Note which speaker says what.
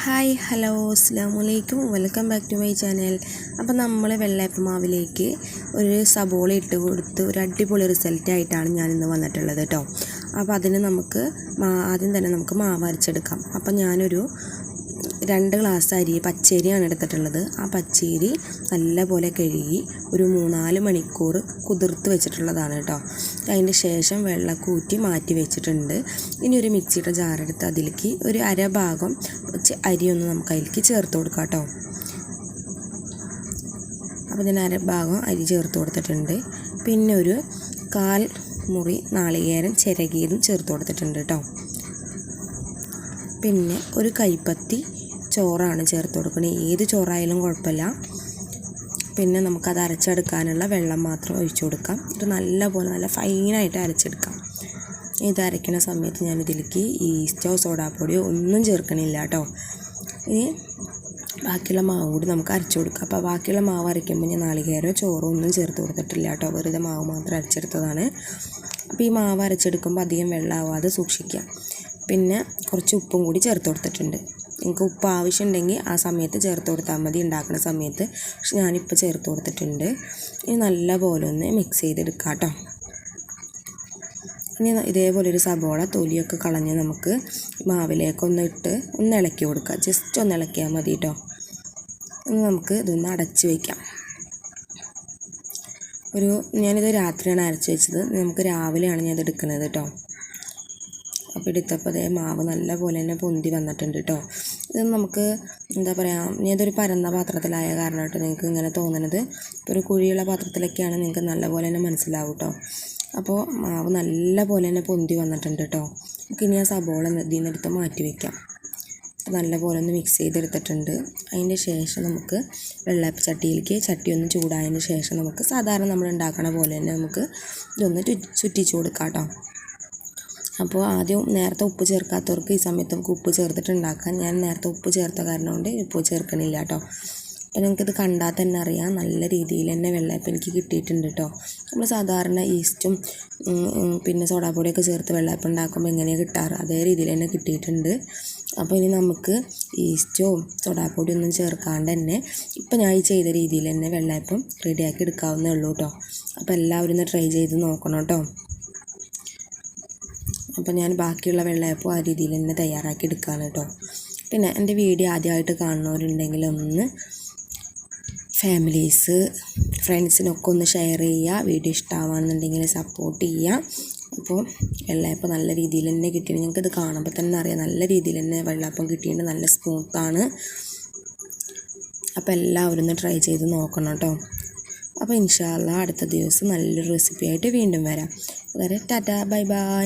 Speaker 1: Hi hello അസ്സലാമു അലൈക്കും welcome back to my channel. അപ്പോൾ നമ്മൾ വെള്ളയപ്പം മാവിലേക്ക് ഒരു സബോള ഇട്ട് കൊടുത്ത് ഒരു അടിപൊളി റിസൾട്ടായിട്ടാണ് ഞാനിന്ന് വന്നിട്ടുള്ളത് കേട്ടോ. അപ്പോൾ അതിന് നമുക്ക് ആദ്യം തന്നെ നമുക്ക് മാവ് അരച്ചെടുക്കാം. അപ്പോൾ ഞാനൊരു 2 ഗ്ലാസ് അരി പച്ചരിയാണ് എടുത്തിട്ടുള്ളത്. ആ പച്ചരി നല്ലപോലെ കഴുകി ഒരു 3-4 മണിക്കൂർ കുതിർത്ത് വെച്ചിട്ടുള്ളതാണ് കേട്ടോ. അതിന് ശേഷം വെള്ളമൊക്കെ ഊറ്റി മാറ്റി വെച്ചിട്ടുണ്ട്. ഇനി ഒരു മിക്സിയുടെ ജാറെടുത്ത് അതിലേക്ക് ഒരു അര ഭാഗം അരിയൊന്ന് നമുക്ക് അതിലേക്ക് ചേർത്ത് കൊടുക്കാം കേട്ടോ. അപ്പോൾ ഇതിന് അര ഭാഗം അരി ചേർത്ത് കൊടുത്തിട്ടുണ്ട്. പിന്നെ ഒരു 1/4 മുറി നാളികേരം ചിരകിയതും ചേർത്ത് കൊടുത്തിട്ടുണ്ട് കേട്ടോ. പിന്നെ ഒരു കൈപ്പത്തി ചോറാണ് ചേർത്ത് കൊടുക്കുന്നത്. ഏത് ചോറായാലും കുഴപ്പമില്ല. പിന്നെ നമുക്കത് അരച്ചെടുക്കാനുള്ള വെള്ളം മാത്രം ഒഴിച്ചു കൊടുക്കാം. ഇത് നല്ല ഫൈനായിട്ട് അരച്ചെടുക്കാം. ഇത് അരയ്ക്കുന്ന സമയത്ത് ഞാനിതിലേക്ക് ഈസ്റ്റോ സോഡാപ്പൊടിയോ ഒന്നും ചേർക്കണില്ല കേട്ടോ. ഇനി ബാക്കിയുള്ള മാവ് കൂടി നമുക്ക് അരച്ചു കൊടുക്കാം. അപ്പോൾ ബാക്കിയുള്ള മാവ് അരയ്ക്കുമ്പോൾ ഞാൻ നാളികേരോ ചോറോ ഒന്നും ചേർത്ത് കൊടുത്തിട്ടില്ല കേട്ടോ. വെറുതെ മാവ് മാത്രം അരച്ചെടുത്തതാണ്. അപ്പോൾ ഈ മാവ് അരച്ചെടുക്കുമ്പോൾ അധികം വെള്ളമാവാതെ സൂക്ഷിക്കുക. പിന്നെ കുറച്ച് ഉപ്പും കൂടി ചേർത്ത് കൊടുത്തിട്ടുണ്ട്. നിങ്ങൾക്ക് ഉപ്പ് ആവശ്യമുണ്ടെങ്കിൽ ആ സമയത്ത് ചേർത്ത് കൊടുത്താൽ മതി, ഉണ്ടാക്കുന്ന സമയത്ത്. പക്ഷെ ഞാനിപ്പോൾ ചേർത്ത് കൊടുത്തിട്ടുണ്ട്. ഇനി നല്ലപോലെ ഒന്ന് മിക്സ് ചെയ്തെടുക്കാം കേട്ടോ. ഇനി ഇതേപോലെ ഒരു സബോള തൊലിയൊക്കെ കളഞ്ഞ് നമുക്ക് മാവിലേക്കൊന്ന് ഇട്ട് ഒന്ന് ഇളക്കി കൊടുക്കുക. ജസ്റ്റ് ഒന്ന് ഇളക്കിയാൽ മതി കേട്ടോ. ഇനി നമുക്ക് ഇതൊന്ന് അടച്ച് വയ്ക്കാം. ഞാനിത് രാത്രിയാണ് അരച്ച് വെച്ചത്. നമുക്ക് രാവിലെയാണ് ഞാനിത് എടുക്കുന്നത് കേട്ടോ. അപ്പോൾ എടുത്തപ്പോൾ അതേ മാവ് നല്ല പോലെ തന്നെ പൊന്തി വന്നിട്ടുണ്ട് കേട്ടോ. ഇത് നമുക്ക് എന്താ പറയുക, ഞാനിതൊരു പരന്ന പാത്രത്തിലായ കാരണം കേട്ടോ നിങ്ങൾക്ക് ഇങ്ങനെ തോന്നുന്നത്. ഇപ്പോൾ ഒരു കുഴിയുള്ള പാത്രത്തിലൊക്കെയാണ് നിങ്ങൾക്ക് നല്ല പോലെ തന്നെ മനസ്സിലാവും കേട്ടോ. അപ്പോൾ മാവ് നല്ല പോലെ തന്നെ പൊന്തി വന്നിട്ടുണ്ട് കേട്ടോ. നമുക്ക് ഇനി ആ സബോള ഇതിൽ നിന്നെടുത്ത് മാറ്റി വയ്ക്കാം. നല്ല പോലെ ഒന്ന് മിക്സ് ചെയ്തെടുത്തിട്ടുണ്ട്. അതിൻ്റെ ശേഷം നമുക്ക് വെള്ളയപ്പ ചട്ടി ഒന്ന് ചൂടായതിന് ശേഷം നമുക്ക് സാധാരണ നമ്മൾ ഉണ്ടാക്കണ പോലെ തന്നെ നമുക്ക് ഇതൊന്ന് ചുറ്റിച്ച് കൊടുക്കാം കേട്ടോ. അപ്പോൾ ആദ്യം നേരത്തെ ഉപ്പ് ചേർക്കാത്തവർക്ക് ഈ സമയത്ത് നമുക്ക് ഉപ്പ് ചേർത്തിട്ടുണ്ടാക്കാം. ഞാൻ നേരത്തെ ഉപ്പ് ചേർത്ത കാരണം കൊണ്ട് ഉപ്പ് ചേർക്കണില്ല കേട്ടോ. അപ്പോൾ നിങ്ങൾക്കിത് കണ്ടാൽ തന്നെ അറിയാം നല്ല രീതിയിൽ തന്നെ വെള്ളയപ്പം എനിക്ക് കിട്ടിയിട്ടുണ്ട് കേട്ടോ. നമ്മൾ സാധാരണ ഈസ്റ്റും പിന്നെ സോഡാപ്പൊടിയൊക്കെ ചേർത്ത് വെള്ളയപ്പം ഉണ്ടാക്കുമ്പോൾ എങ്ങനെയാണ് കിട്ടാറ് അതേ രീതിയിൽ തന്നെ കിട്ടിയിട്ടുണ്ട്. അപ്പോൾ ഇനി നമുക്ക് ഈസ്റ്റോ സോഡാപ്പൊടിയൊന്നും ചേർക്കാണ്ട് തന്നെ ഇപ്പോൾ ഞാൻ ഈ ചെയ്ത രീതിയിൽ തന്നെ വെള്ളയപ്പം റെഡിയാക്കി എടുക്കാവുന്നേ ഉള്ളൂ കേട്ടോ. അപ്പോൾ എല്ലാവരും ഒന്ന് ട്രൈ ചെയ്ത് നോക്കണം കേട്ടോ. അപ്പോൾ ഞാൻ ബാക്കിയുള്ള വെള്ളയപ്പം ആ രീതിയിൽ തന്നെ തയ്യാറാക്കി എടുക്കുകയാണ് കേട്ടോ. പിന്നെ എൻ്റെ വീഡിയോ ആദ്യമായിട്ട് കാണുന്നവരുണ്ടെങ്കിൽ ഒന്ന് ഫാമിലീസ് ഫ്രണ്ട്സിനൊക്കെ ഒന്ന് ഷെയർ ചെയ്യുക. വീഡിയോ ഇഷ്ടമാണെന്നുണ്ടെങ്കിൽ സപ്പോർട്ട് ചെയ്യുക. അപ്പോൾ വെള്ളയപ്പം നല്ല രീതിയിൽ തന്നെ കിട്ടിയിട്ട് ഞങ്ങൾക്കിത് കാണുമ്പോൾ തന്നെ അറിയാം നല്ല രീതിയിൽ തന്നെ വെള്ളയപ്പം കിട്ടിയിട്ട് നല്ല സ്മൂത്താണ്. അപ്പോൾ എല്ലാവരും ഒന്ന് ട്രൈ ചെയ്ത് നോക്കണം കേട്ടോ. അപ്പോൾ ഇൻഷാ അല്ലാഹ് അടുത്ത ദിവസം നല്ലൊരു റെസിപ്പി ആയിട്ട് വീണ്ടും വരാം. അതുവരെ ടാറ്റാ ബൈ ബൈ.